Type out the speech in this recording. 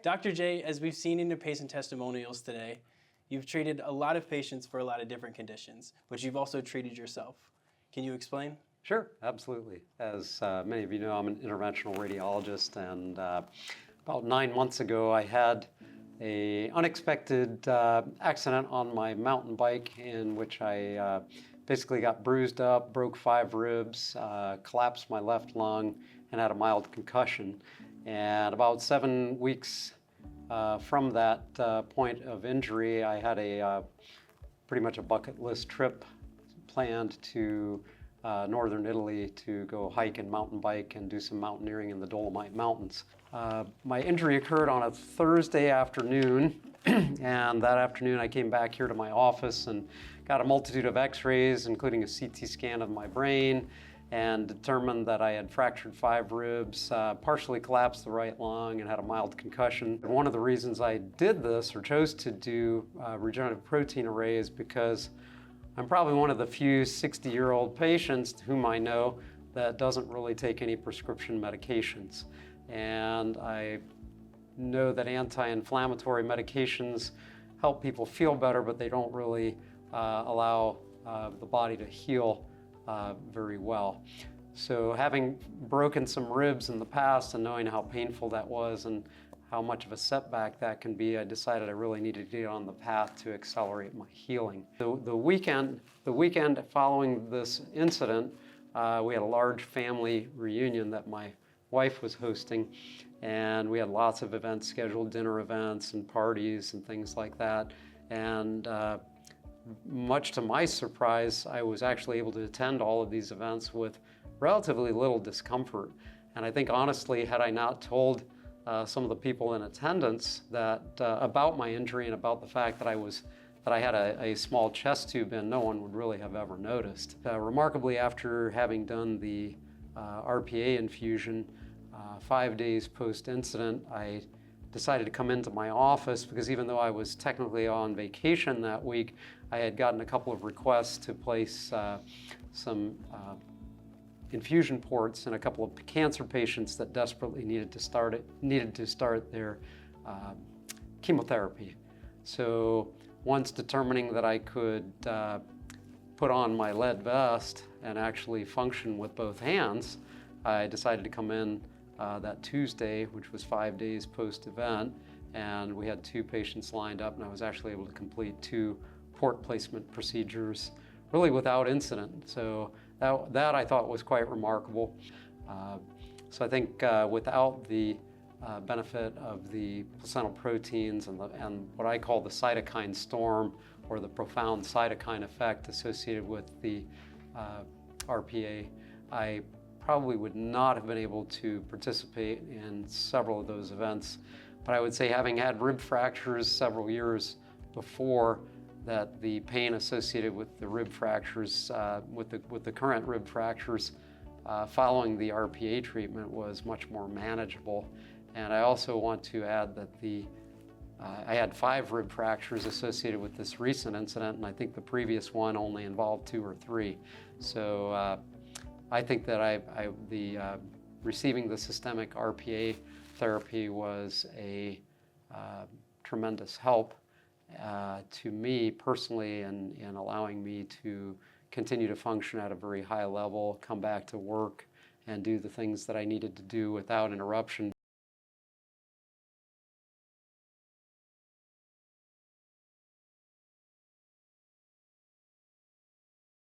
Dr. J, as we've seen in your patient testimonials today, you've treated a lot of patients for a lot of different conditions, but you've also treated yourself. Can you explain? Sure, absolutely. As many of you know, I'm an interventional radiologist, and about 9 months ago, I had an unexpected accident on my mountain bike in which I basically got bruised up, broke 5 ribs, collapsed my left lung, and had a mild concussion. And about 7 weeks from that point of injury, I had a pretty much a bucket list trip planned to northern Italy to go hike and mountain bike and do some mountaineering in the Dolomite Mountains. My injury occurred on a Thursday afternoon, and that afternoon I came back here to my office and got a multitude of x-rays, including a CT scan of my brain, and determined that I had fractured 5 ribs, partially collapsed the right lung, and had a mild concussion. And one of the reasons I did this, or chose to do regenerative protein array, is because I'm probably one of the few 60-year-old patients whom I know that doesn't really take any prescription medications. And I know that anti-inflammatory medications help people feel better, but they don't really allow the body to heal very well. So having broken some ribs in the past and knowing how painful that was and how much of a setback that can be, I decided I really needed to get on the path to accelerate my healing. The weekend following this incident, we had a large family reunion that my wife was hosting, and we had lots of events scheduled, dinner events and parties and things like that. And much to my surprise, I was actually able to attend all of these events with relatively little discomfort. And I think honestly, had I not told some of the people in attendance that about my injury and about the fact that I had a small chest tube in, no one would really have ever noticed. Remarkably, after having done the RPA infusion 5 days post-incident, I decided to come into my office because even though I was technically on vacation that week, I had gotten a couple of requests to place some infusion ports in a couple of cancer patients that desperately needed to start their chemotherapy. So once determining that I could put on my lead vest and actually function with both hands, I decided to come in that Tuesday, which was 5 days post-event, and we had 2 patients lined up, and I was actually able to complete 2 port placement procedures really without incident. So that I thought was quite remarkable. So I think without the benefit of the placental proteins and what I call the cytokine storm, or the profound cytokine effect associated with the RPA, I probably would not have been able to participate in several of those events. But I would say, having had rib fractures several years before, that the pain associated with the rib fractures, with the current rib fractures following the RPA treatment, was much more manageable. And I also want to add that I had 5 rib fractures associated with this recent incident, and I think the previous one only involved 2 or 3. So I think that receiving the systemic RPA therapy was a tremendous help to me personally in allowing me to continue to function at a very high level, come back to work, and do the things that I needed to do without interruption.